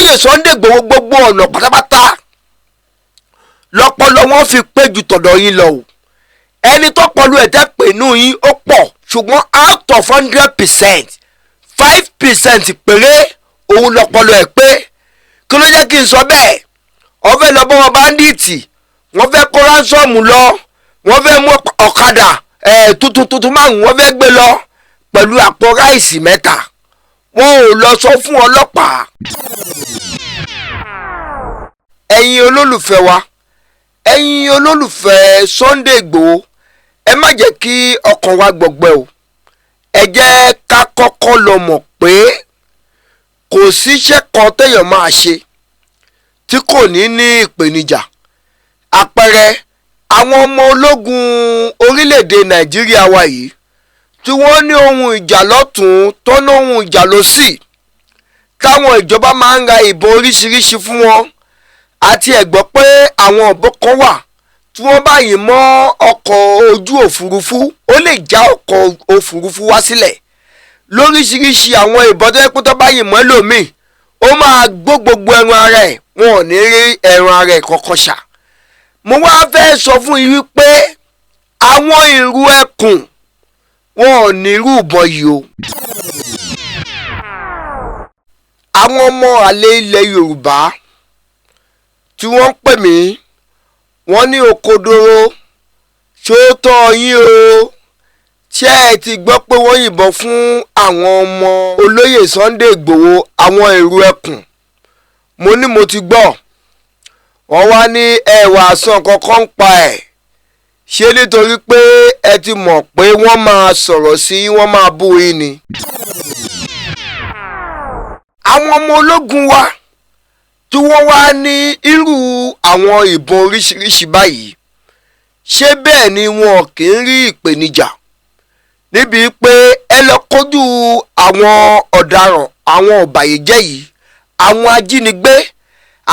olóyè Sunday Igboho gbogbo ọ̀nà pátápátá lọ́pọlọ wọn fi pé ju tọ̀dọ̀ yín lọ o ẹni tó pọ̀lú ẹ̀jẹ̀ pè nù yín ó pọ̀ ṣùgbọ́n out of 100% 5% péré òun lọ́pọlọ ẹ̀ pé kí ló jẹ́ kí n sọ bẹ́ẹ̀ ọ̀fẹ́ lọ bọ́ wọn báńdíìtì wọ́n fẹ́ kó ránsọ́ọ̀mù lọ wọ́n fẹ́ mú ọ̀kadà tuntun márùn wọ́n fẹ́ gbé lọ pẹ̀lú àpò ráìsì 3 wọn ò lọ sọ fún ọlọ́pàá. ẹ̀yin olólùfẹ́ wa ẹ̀yin olólùfẹ́ Sunday Igboho ẹ má jẹ́ kí ọkàn wa gbọgbẹ́ o ẹ jẹ́ ká kọ́kọ́ lọ mọ̀ pé kò síṣẹ́ kan téèyàn máa ṣe tí kò ní ìpèníjà àpẹẹrẹ àwọn ọmọ ológun orílẹ̀-èdè Nàìjíríà wa yìí tí wọ́n ní ohun ìjà lọ́tún tó ní ohun ìjà lósì táwọn ìjọba máa ń ra ìbọn oríṣiríṣi fún wọn àti ẹ gbọ́ pé àwọn ọ̀bọ kan wà tí wọ́n bá yìn mọ́ ọkọ̀ ojú òfurufú ó lè já ọkọ̀ òfurufú wá sílẹ̀ lóríṣiríṣi àwọn ìbọn tó yẹ kó tó bá yìn mọ́ ẹlòmíì ó máa gbó gbogbo ẹran ara ẹ̀ wọn ò ní rí ẹran ara ẹ̀ kankan ṣá. mo wá fẹ́ sọ fún yín wípé àwọn ìrù ẹkùn wọn ò ní irú ìbọn yìí o. àwọn ọmọ àlè ilẹ̀ Yorùbá tí wọ́n ń pè mí wọ́n ní òkodoro ṣóótọ́ yín o ṣé ẹ ti gbọ́ pé wọ́n yìnbọn fún àwọn ọmọ olóyè Sunday Igboho àwọn ìrù ẹkùn mo ní mo ti gbọ́ wọ́n wá ní ẹ̀wà àsán kankan ń pa ẹ̀ ṣé nítorí pé ẹ ti mọ̀ pé wọ́n máa sọ̀rọ̀ sí wọ́n máa bú yín ni. àwọn ọmọ ológun wa tí wọ́n wá ní irú àwọn ìbọn oríṣiríṣi báyìí ṣé bẹ́ẹ̀ ni wọn kì í rí ìpèníjà níbi pé ẹ lọ kojú àwọn ọ̀daràn àwọn ọ̀bàyéjẹ́ yìí àwọn ajínigbé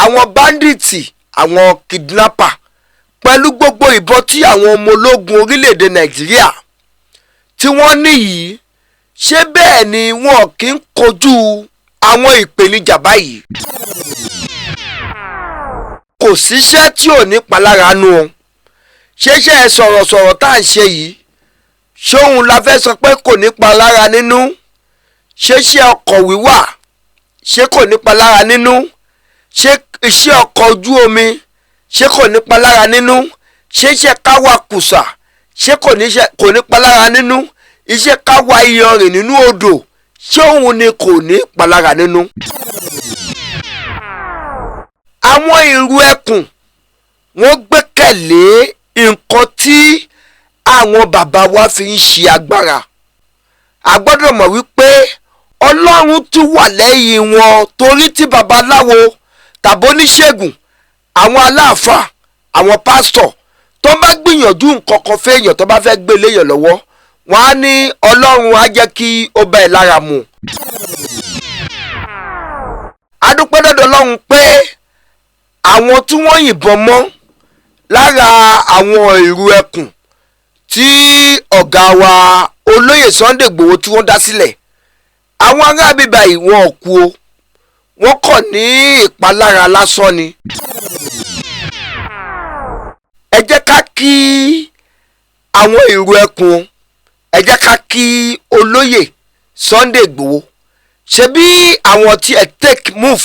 àwọn báńdíìtì àwọn kidnapper pẹ̀lú gbogbo ìbọn tí àwọn ọmọ ológun orílẹ̀-èdè Nàìjíríà tí wọ́n ní yìí ṣé bẹ́ẹ̀ ni wọn kì í kojú àwọn ìpèníjà báyìí. kò síṣẹ́ tí ò ní palára nù ọ́ ṣeṣẹ́ sọ̀rọ̀sọ̀rọ̀ tá à ń ṣe yìí ṣóhun la fẹ́ sọ pé kò ní palára nínú ṣeṣẹ́ ọkọ̀ wíwà ṣé kò ní palára nínú ṣé iṣẹ́ ọkọ̀ ojú omi ṣé kò ní palára nínú ṣeṣẹ́ káwa kùsà ṣé kò ní palára nínú iṣẹ́ káwa iyanrìn nínú odò ṣóhun ni kò ní palára nínú. àwọn ìrù ẹkùn wọ́n gbẹ́kẹ̀lé nǹkan tí àwọn bàbá wa fi ń ṣe agbára a gbọ́dọ̀ mọ̀ wípé Ọlọ́run tún wà lẹ́yìn wọn torí tí babaláwo tàbí oníṣègùn àwọn aláàfáà àwọn pásítọ̀ tó bá gbìyànjú nǹkan kan fẹ́yàn tó bá fẹ́ gbé léyàn lọ́wọ́ wọn á ní Ọlọ́run á jẹ́ kí ó bá ẹ lára mu. a dúpẹ́ lọ́dọ̀ Ọlọ́run pé àwọn tí wọ́n yìnbọn mọ́ lára àwọn ìrù ẹkùn tí ọ̀gá wa olóyè Sunday Igboho tí wọ́n dá sílẹ̀ àwọn ará bíbá yìí wọn ò kú o wọ́n kàn ní ìpalára lásán ni. ẹ jẹ́ ká kí àwọn ìrù ẹkùn ẹ jẹ́ ká kí olóyè Sunday Igboho ṣebí àwọn tí ẹ take move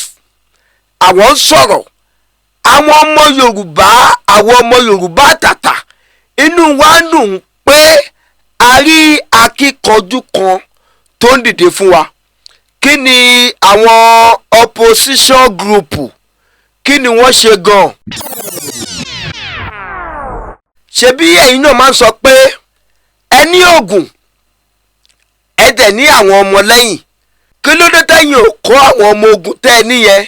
àwọn ń sọ̀rọ̀ àwọn ọmọ Yorùbá àwọn ọmọ Yorùbá àtàtà inú wa dùn pé a rí akíkanjú kan tó ń dìde fún wa kí ni àwọn opposition group kí ni wọ́n ṣe gan. ṣebí ẹ̀yin náà máa ń sọ pé ẹ ní oògùn ẹ dẹ̀ ní àwọn ọmọ lẹ́yìn kí ló dé tẹ́yìn ò kó àwọn ọmọ ogun tẹ́ ẹ níyẹn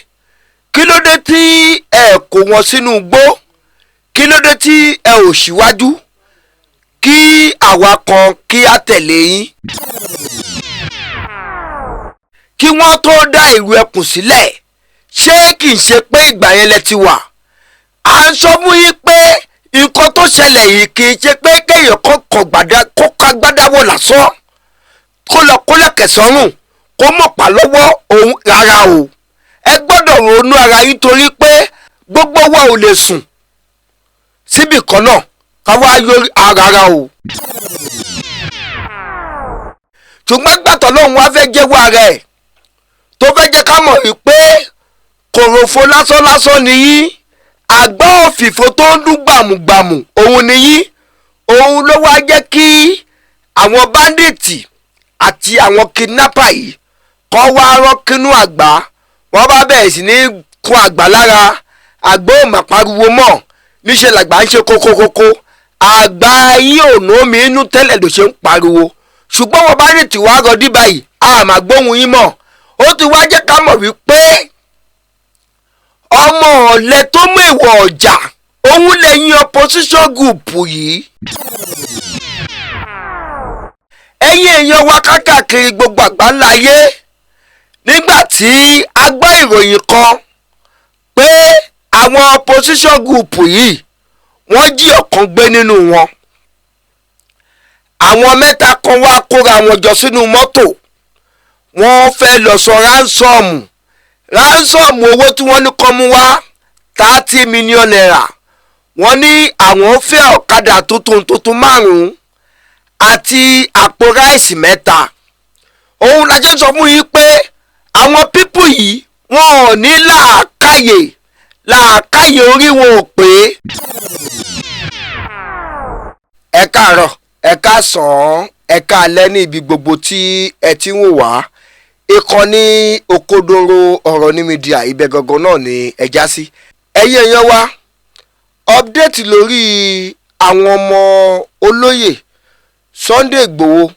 kí ló dé tí ẹ kó wọn sínú igbó kí ló dé tí ẹ ò ṣíwájú kí àwa kan kí á tẹ̀lé yín. kí wọ́n tó dá ìrù ẹkùn sílẹ̀ ṣé kì í ṣe pé ìgbà yẹn lẹ ti wà. à ń sọ fún yín pé nǹkan tó ṣẹlẹ̀ yìí kì í ṣe pé kéèyàn kó gbádáwọ̀ lásán kó lọ kó lẹ̀kẹ̀ sọ́rùn kó mọ̀ pa lọ́wọ́ òun rárá o ẹ gbọ́dọ̀ ronú ara yín torí pé gbogbo wa ò lè sùn síbì kan náà ká wá yọrí ara o. ṣùgbọ́n gbàtọ̀ lóun wá fẹ́ jẹ́wọ́ ara ẹ̀ tó fẹ́ jẹ́ ká mọ̀ wípé kòròfo lásán ni yín, àgbá òfìfo tó ń dún gbàmùgbàmù òun ni yín. òun ló wá jẹ́ kí àwọn báńdíìtì àti àwọn kidnapper yìí kọ́ wá rọ́kínú àgbá. wọ́n bá bẹ̀rẹ̀ sí ní kun àgbà lára. àgbà ò mà pariwo mọ́, níṣẹ́ làgbà ń ṣe kókókókó. àgbà yín ò ná mi inú tẹ́lẹ̀ ló ṣe ń pariwo, ṣùgbọ́n wọn báńdíìtì wá rọdí báyìí àmà gbóhùn yín mọ́. ó ti wá jẹ́ ká mọ̀ wípé ọmọ ọ̀lẹ tó mú ìwọ̀ ọ̀jà òun lẹ́yìn opposition group yìí. ẹ̀yin èèyàn wa káàkiri gbogbo àgbáńlá ayé, nígbà tí a gbọ́ ìròyìn kan pé àwọn opposition group yìí wọ́n jí ọ̀kan gbé nínú wọn. àwọn mẹ́ta kan wá kóra wọn jọ sínú mọ́tò, wọ́n fẹ́ lọ sọ ránsọ́ọ̀mù owó tí wọ́n ní kó mú wá 30 million naira. wọ́n ní àwọn fẹ́ ọ̀kadà tuntun 5 àti àpò ráìsì 3. òun la jẹ́ sọ fún yín pé àwọn pípù yìí wọn ò ní làákàyè orí wọn ò pé. ẹ káàárọ̀, ẹ káàsán, ẹ káalẹ́ ní ibi gbogbo tí ẹ ti ń wò wá. ìkànnì Òkodoro Ọ̀rọ̀ ní mídíà ibẹ̀ gangan náà ni ẹ já sí. ẹ̀yin èèyàn wa, update lórí àwọn ọmọ olóyè Sunday Igboho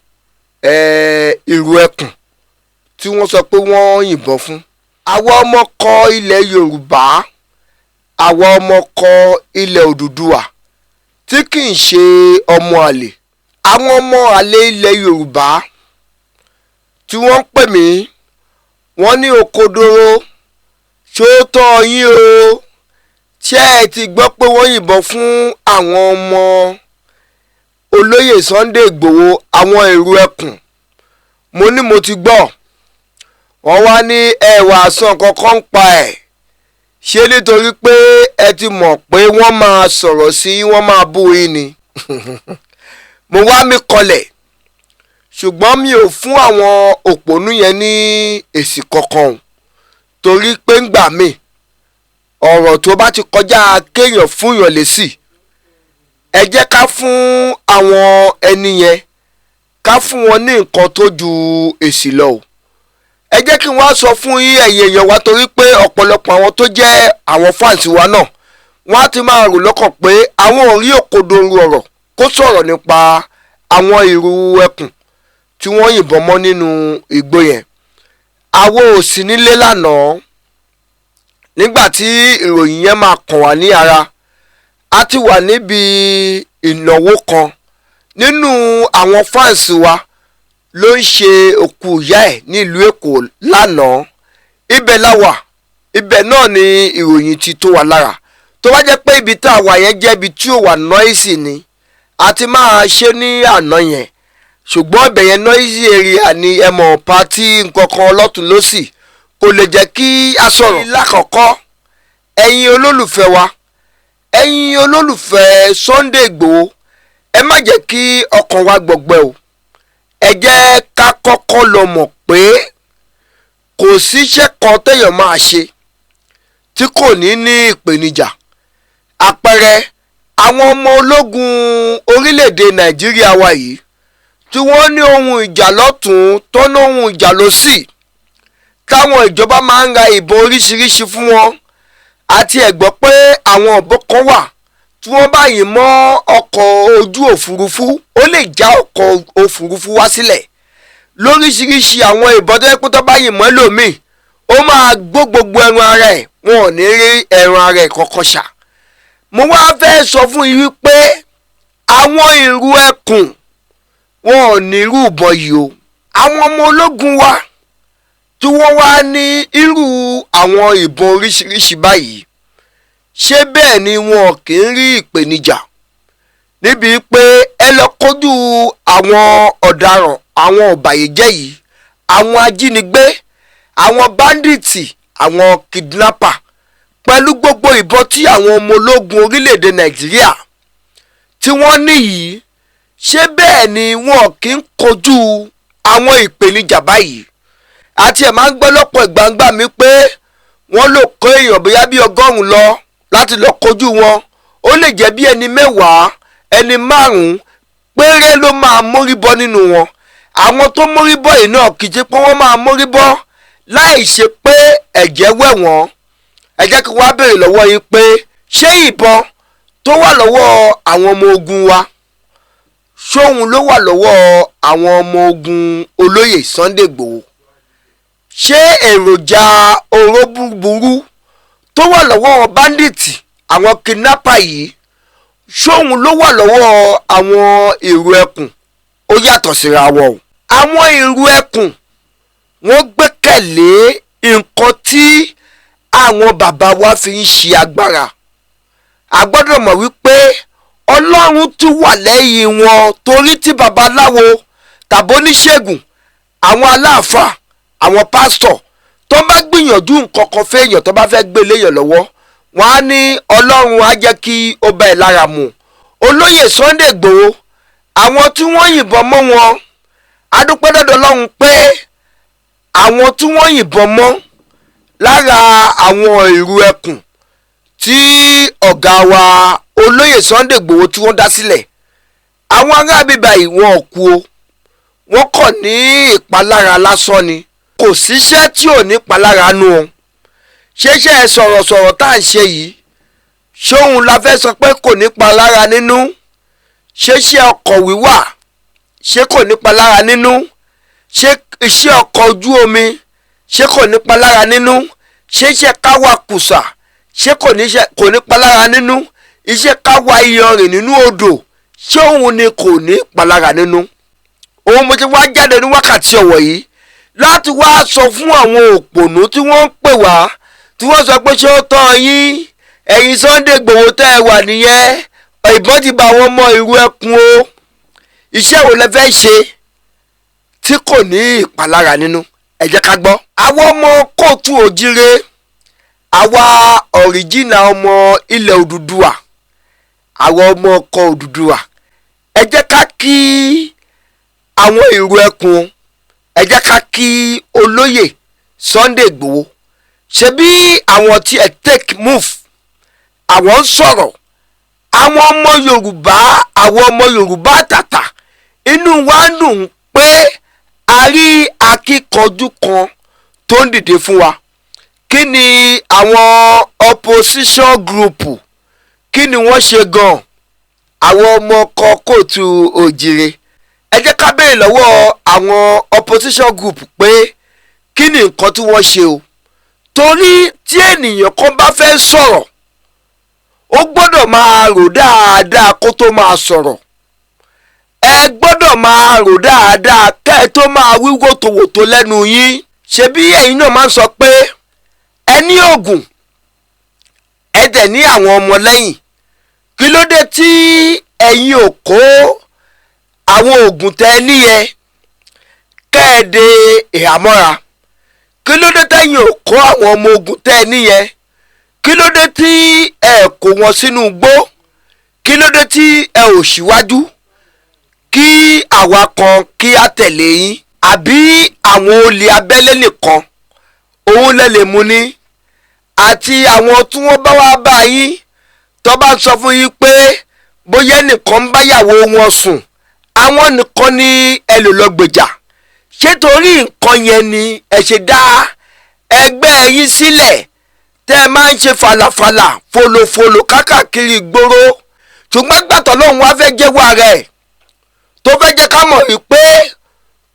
ìrù ẹkùn tí wọ́n sọ pé wọ́n yìnbọn fún. àwa ọmọ kọ ilẹ̀ Yorùbá, àwa ọmọ kọ ilẹ̀ Odùduwà tí kì í ṣe ọmọ àlè. àwọn ọmọ àlè ilẹ̀ Yorùbá tí wọ́n ń pè mí, wọ́n ní Òkodoro ṣóótọ́ yín o, ṣé ẹ ti gbọ́ pé wọ́n yìnbọn fún àwọn ọmọ olóyè Sunday Igboho, àwọn ìrù ẹkùn? mo ní mo ti gbọ́. wọ́n wá ní ẹ̀wà sàn kankan ń pa ẹ̀, ṣé nítorí pé ẹ ti mọ̀ pé wọ́n máa sọ̀rọ̀ sí wọ́n máa bú yín ni. mo wá mi kọlẹ̀, ṣùgbọ́n mi ò fún àwọn òpònú yẹn ní èsì kankan, torí pé ńgbà míì ọ̀rọ̀ tó bá ti kọjá kéèyàn fún yàn lésì, ẹ jẹ́ ká fún àwọn ẹni yẹn, ká fún wọn ní nǹkan tó ju èsì lọ o. ẹ jẹ́ kí n wá sọ fún yín ẹ̀yin èèyàn wa, torí pé ọ̀pọ̀lọpọ̀ àwọn tó jẹ́ àwọn fáǹsì wa náà wọ́n á ti máa rò lọ́kàn pé àwọn ò rí Òkodoro ọ̀rọ̀ kó sọ̀rọ̀ nípa àwọn ìrù ẹkùn tí wọ́n yìnbọn mọ́ nínú igbó yẹn. àwo ò sí nílé lánàá nígbà tí ìròyìn yẹn máa kàn wá ní ara. a ti wà níbi ìnáwó kan nínú àwọn fáǹsì wa ló ń ṣe òkú ìyá ẹ̀ nílùú Èkó lánàá. ibẹ̀ la wà, ibẹ̀ náà ni ìròyìn ti tó wa lára. tó bá jẹ́ pé ibi tá a wà yẹn jẹ́ ibi tí ò wà noisy ni a ti máa ṣe ní àná yẹn, ṣùgbọ́n ibẹ̀ yẹn noisy area ni ẹ mọ̀, pàtí nǹkan kan lọ́tún lọ́sì kò lè jẹ́ kí a sọ̀rọ̀. lákọ̀ọ́kọ́, ẹ̀yin olólùfẹ́ wa, ẹ̀yin olólùfẹ́ Sunday Igboho, ẹ má jẹ́ kí ọkàn wa gbọgbẹ́ o. ẹ jẹ́ ká kọ́kọ́ lọ mọ̀ pé kò síṣẹ́ kan téèyàn máa ṣe tí kò ní ní ìpèníjà. àpẹẹrẹ àwọn ọmọ ológun orílẹ̀-èdè Nàìjíríà wa yìí tí wọ́n ní ohun ìjà lọ́tún tó ní ohun ìjà lósì, táwọn ìjọba máa ń ra ìbọn oríṣiríṣi fún wọn, àti ẹ gbọ́ pé àwọn ọ̀bọ kan wà tí wọ́n bá yìn mọ́ ọkọ̀ ojú òfurufú ó lè já ọkọ̀ òfurufú wá sílẹ̀. lóríṣiríṣi àwọn ìbọn tó yẹ kó tó bá yìn mọ́ ẹlòmíì ó máa gbó gbogbo ẹran ara ẹ̀, wọn ò ní rí ẹran ara ẹ̀ kankan ṣá. mo wá fẹ́ sọ fún yín wípé àwọn ìrù ẹkùn wọn ò ní irú ìbọn yìí o. àwọn ọmọ ológun wa tí wọ́n wá ní irú àwọn ìbọn oríṣiríṣi báyìí, ṣé bẹ́ẹ̀ ni wọn kì í rí ìpèníjà níbi pé ẹ lọ kojú àwọn ọ̀daràn, àwọn ọ̀bàyéjẹ́ yìí, àwọn ajínigbé, àwọn báńdíìtì, àwọn kidnapper pẹ̀lú gbogbo ìbọn tí àwọn ọmọ ológun orílẹ̀-èdè Nàìjíríà tí wọ́n ní yìí, ṣé bẹ́ẹ̀ ni wọn kì í kojú àwọn ìpèníjà báyìí? Àti ẹ̀ máa ń gbọ́ lọ́pọ̀ ìgbàǹgbà mi pé wọ́n lò kó èèyàn bóyá bí 100 lọ láti lọ kojú wọn. Ó lè jẹ́ bí ẹni 10, ẹni 5 péré ló máa mórí bọ́ nínú wọn. Àwọn tó mórí bọ́ yìí náà kì í ṣe pé wọ́n máa mórí bọ́ láì ṣe pé ẹ̀jẹ̀ wẹ̀ wọ́n. Ẹ jẹ́ kí wọ́n á béèrè lọ́wọ́ yín pé ṣé ìbọn tó wà lọ́wọ́ àwọn ọmọ ogun wa ṣóhun ló wà lọ́wọ́ àwọn ọmọ ogun olóyè Sunday Igboho? Ṣé èròjà oró búburú tó wà lọ́wọ́ bandits àwọn kidnapper yìí ṣóhun ló wà lọ́wọ́ àwọn èrò ẹkùn? Ó yàtọ̀ síra wọn o. Àwọn èrò ẹkùn wọ́n gbẹ́kẹ̀lé nǹkan tí àwọn bàbá wa fi ń ṣe agbára. A gbọ́dọ̀ mọ̀ wípé Ọlọ́run tún wà lẹ́yìn wọn, torí tí babaláwo tàbí oníṣègùn, àwọn aláàfáà, àwọn pásítọ̀ tó bá gbìyànjú nǹkan kan fẹ́yàn tó bá fẹ́ gbé léyàn lọ́wọ́, wọ́n á ní Ọlọ́run á jẹ́ kí ó bá ẹ̀ lára mu. Olóyè Sunday Igboho, àwọn tí wọ́n yìnbọn mọ́ wọn, a dúpẹ́ lọ́dọ̀ Ọlọ́run pé àwọn tí wọ́n yìnbọn mọ́ lára àwọn èrò ẹkùn tí ọ̀gá wa Olóyè Sunday Igboho tí wọ́n dá sílẹ̀, àwọn ará bíbá yìí wọn ò kú o, wọ́n kàn ní ìpalára lásán ni. Kò síṣẹ́ tí ò ní ìpalára nù o. Ṣéṣẹ́ sọ̀rọ̀sọ̀rọ̀ tá à ń ṣe yìí, ṣóhun la fẹ́ sọ pé kò ní ìpalára nínú? Ṣéṣẹ́ ọkọ̀ wíwà ṣé kò ní ìpalára nínú? Ṣé iṣẹ́ ọkọ̀ ojú omi ṣé kò ní ìpalára nínú? Ṣéṣẹ́ káwa kùsà ṣé kò ní ìpalára nínú? Iṣẹ́ káwa iyanrìn nínú odò ṣé òun ni kò ní ìpalára nínú? Òun mo ti wá jáde ní wákàtí ọ̀wọ̀ yìí láti wá sọ fún àwọn òpònú tí wọ́n ń pè wá, tí wọ́n sọ pé ṣé ó tán yín, ẹ̀yin Sunday Igboho tẹ́ ẹ wà nìyẹn, ìbọn ti bá wọn mọ ìrù ẹkùn o. Iṣẹ́ wo lẹ fẹ́ ṣe tí kò ní ìpalára nínú? Ẹ jẹ́ ká gbọ́. Àwọn ọmọ kóòtù òjire, àwa ọ̀ríjìnà ọmọ ilẹ̀ Odùduwà, àwọn ọmọ ọkọ̀ Odùduwà, ẹ jẹ́ ká kí àwọn ìrù ẹkùn, ẹ jẹ́ ká kí Olóyè Sunday Igboho. Ṣebí àwọn tí ẹ take move, àwọn ń sọ̀rọ̀. Àwọn ọmọ Yorùbá, àwọn ọmọ Yorùbá àtàtà, inú wa dùn pé a rí akíkanjú kan tó ń dìde fún wa. Kí ni àwọn opposition group, kí ni wọ́n ṣe gan? Àwọn ọmọ ọkọ̀ kóòtù òjire, ẹ jẹ́ ká béèrè lọ́wọ́ àwọn opposition group pé kí ni nǹkan tí wọ́n ṣe o. Torí tí ènìyàn kan bá fẹ́ sọ̀rọ̀, ó gbọ́dọ̀ máa rò dáadáa kó tó máa sọ̀rọ̀. Ẹ gbọ́dọ̀ máa rò dáadáa kẹ́ ẹ tó máa wí wòtòwòtò lẹ́nu yín. Ṣebí ẹ̀yin náà máa ń sọ pé ẹ ní Ògùn, ẹ dẹ̀ ní àwọn ọmọlẹ́yìn. Kí ló dé tí ẹ̀yin ò kó àwọn Ògùn tẹ́ níyẹn kẹ́ẹ̀dé ìhàmọ́ra? Kí ló dé tẹ́yin ò kó àwọn ọmọ ogun tẹ́ níyẹn? Kí ló dé tí ẹ kó wọn sínú igbó? Kí ló dé tí ẹ ò ṣíwájú kí àwa kan kí á tẹ̀lé yín? Àbí àwọn olè abẹ́lé nìkan òun lẹ lè mú ní? Àti àwọn tí wọ́n bá wá bá yín tó bá sọ fún yín pé bóyá nìkan ń báyàwó wọn sùn, àwọn nìkan ni ẹ lè lọ gbèjà. Ṣé torí nǹkan yẹn ni ẹ ṣe dá ẹgbẹ́ yín sílẹ̀ tẹ́ ẹ máa ń ṣe falafala folofolo kákàkiri ìgboro? Ṣùgbọ́n gbàtọ́ lóun wá fẹ́ jẹ́wọ́ rẹ̀ tó fẹ́ jẹ́ ká mọ̀ wípé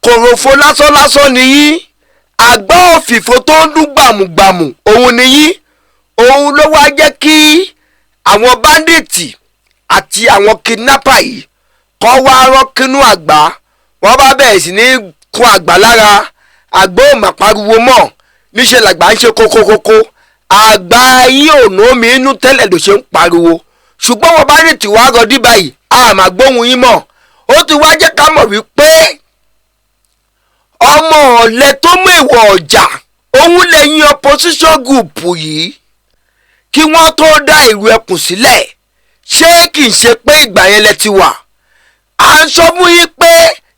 kòròfo lásán ni yín, àgbá òfìfo tó ń dún gbàmùgbàmù òun ni yín. Òun ló wá jẹ́ kí àwọn báńdíìtì àti àwọn kidnapper yìí kọ́ wá rọ́kínú àgbá. Wọ́n bá bẹ̀rẹ̀ sí ní kún àgbà lára. Àgbà ò mà pariwo mọ́, níṣẹ́ làgbà ń ṣe kókókókó. Àgbà yín ò ná mi inú tẹ́lẹ̀ ló ṣe ń pariwo. Ṣùgbọ́n wọ́n báńdíìtì wá rọdí báyìí, àmà gbóhùn yín mọ́. Ó ti wá jẹ́ ká mọ̀ wípé ọmọ ọ̀lẹ tó mú ìwọ̀ ọ̀jà òun lẹ́yìn opposition group yìí. kí wọ́n tó dá ìlú ẹkùn sílẹ̀ ṣé kì í ṣe pé ìgbà yẹn lẹ ti wà. à ń sọ fún yín pé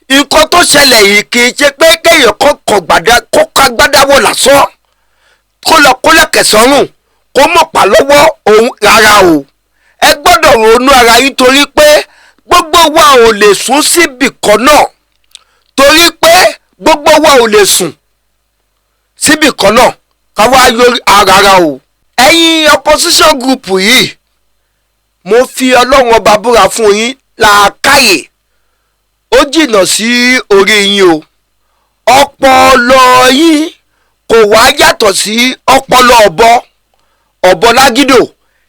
nǹkan tó ṣẹlẹ̀ yìí kì í ṣe pé kéèyàn kó kagbádáwọ̀ lásán kó lọ kólẹ̀kẹ̀ sọ́rùn kó mọ̀pá lọ́wọ́ òun rárá o. ẹ gbọ́dọ̀ ronú ara yín torí pé gbogbo wa ò lè sùn síbì kan náà, torí pé gbogbo wa ò lè sùn síbì kan náà ká wá yọrí rárá o. ẹ̀yin opposition group yìí mo fi ọlọ́run ọba búra fún yín, làákàyè ó jìnnà sí orí yín o. ọpọlọ yín kò wá yàtọ̀ sí ọpọlọ ọ̀bọ lágídò.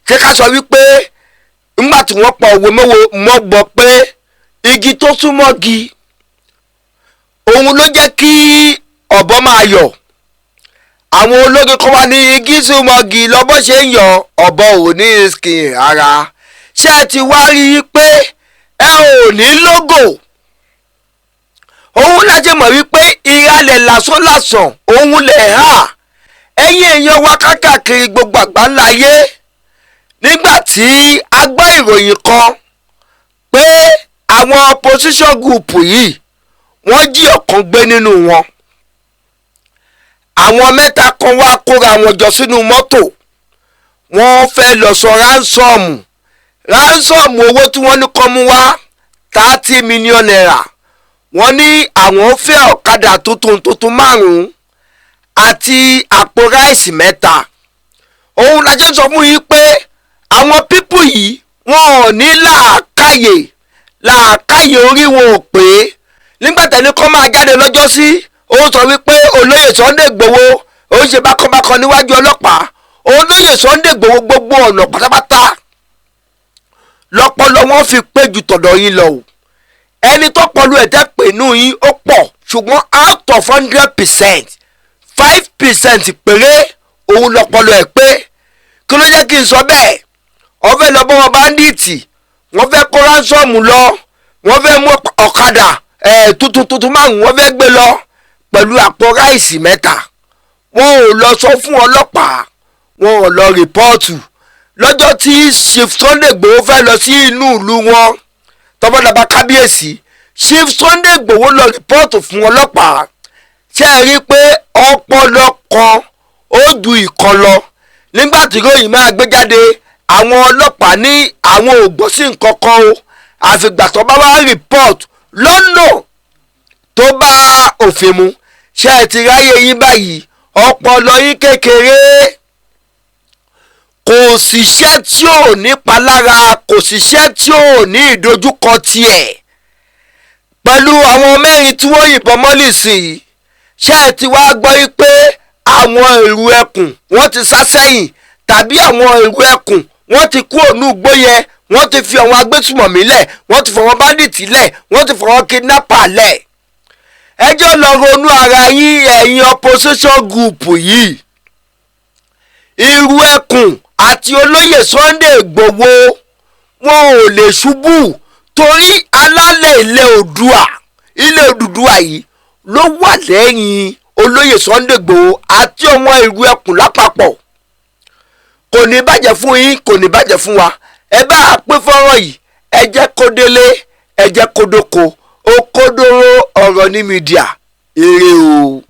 ṣé ká sọ wípé nígbà tí wọ́n pa òwe mọ́ gbọ́ pé igi tó súnmọ́gi òun ló jẹ́ kí ọ̀bọ máa yọ̀. àwọn ológun kan wá ní igi súnmọ́gi lọ́bọ̀ ṣe ń yọ ọ̀bọ ò ní skin ara. ṣé ẹ ti wá rí i pé ẹ ò ní lógò? òun láti mọ̀ wípé ìralẹ̀ lásánlàsàn òun lẹ̀ hà. ẹ̀yin èèyàn wa káàkiri gbogbo àgbáńlá ayé, nígbà tí a gbọ́ ìròyìn kan pé àwọn opposition group yìí wọ́n jí ọ̀kan gbé nínú wọn, àwọn mẹ́ta kan wá kóra wọn jọ sínú mọ́tò, wọ́n fẹ́ lọ sọ ránsọ́ọ̀mù owó tí wọ́n ní kó mú wá 30 million naira. wọ́n ní àwọn fẹ́ ọ̀kadà tuntun 5 àti àpò ráìsì 3. òun la jẹ́ sọ fún yín pé àwọn pípù yìí wọn ò ní làákàyè orí wọn ò pé. nígbà tẹ́ni kọ́ máa jáde lọ́jọ́ sí, ó sọ wípé olóyè Sunday Igboho ó ń ṣe bákanbákan níwájú ọlọ́pàá. olóyè Sunday Igboho gbogbo ọ̀nà pátápátá lọ́pọlọ wọn fi pé ju tọ̀dọ̀ yín lọ o. ẹni tó pọ̀lú ẹ̀tẹ́ pè nù yín ó pọ̀, ṣùgbọ́n out of 100% 5% péré òun lọ́pọlọ ẹ̀ pé. kí ló jẹ́ kí n sọ bẹ́ẹ̀? wọ́n fẹ́ lọ bọ́ wọn báńdíìtì, wọ́n fẹ́ kó ránsọ́ọ̀mù lọ, wọ́n fẹ́ mú ọ̀kadà tuntun 5 wọ́n fẹ́ gbé lọ pẹ̀lú àpò ráìsì 3. wọn ò lọ sọ fún ọlọ́pàá, wọn ò lọ rìpọ́ọ̀tù. lọ́jọ́ tí Chief Sunday Igboho fẹ́ lọ sí inú ìlú wọn tọ́bọ̀dàbà kábíyèsí, Chief Sunday Igboho lọ rìpọ́ọ̀tù fún ọlọ́pàá. ṣé ẹ rí i pé ọpọlọ kan ó ju ìkan lọ? nígbà tí ròyìn máa gbé jáde, àwọn ọlọ́pàá ní àwọn ò gbọ́ sí nǹkan kan o, àfìgbà tó bá wá rìpọ́ọ̀tù lọ́nà tó bá òfin mu. ṣé ẹ ti ráyè yín báyìí? ọpọlọ yín kékeré, kò síṣẹ́ tí ò ní palára, kò síṣẹ́ tí ò ní ìdojúkọ tiẹ̀. pẹ̀lú àwọn 4 tí wọ́n yìnbọn mọ́lì sí i, ṣé ẹ ti wá gbọ́ yí pé àwọn èrò ẹkùn wọ́n ti sá sẹ́yìn, tàbí àwọn èrò ẹkùn wọ́n ti kú ònú igbó yẹn, wọ́n ti fi àwọn agbésùmọ̀mí lẹ̀, wọ́n ti fọwọ́n báńdíìtì lẹ̀, wọ́n ti fọwọ́n kidnapper lẹ̀. ẹ jẹ́ lọ ronú ara yín, ẹ̀yin opposition group yìí. irú ẹkùn àti olóyè Sunday Igboho wọn ò lè ṣubú, torí alálẹ̀ ilẹ̀ Odùduwà yìí ló wà lẹ́yìn olóyè Sunday Igboho àti ọmọ irú ẹkùn lápapọ̀. kò ní bàjẹ́ fún yín, kò ní bàjẹ́ fún wa. ẹ bá a pín fọ́nrán yìí, ẹ jẹ́ kó délé, ẹ jẹ́ kó dóko, ó kó dóró ọ̀rọ̀ ní mídíà. ire o.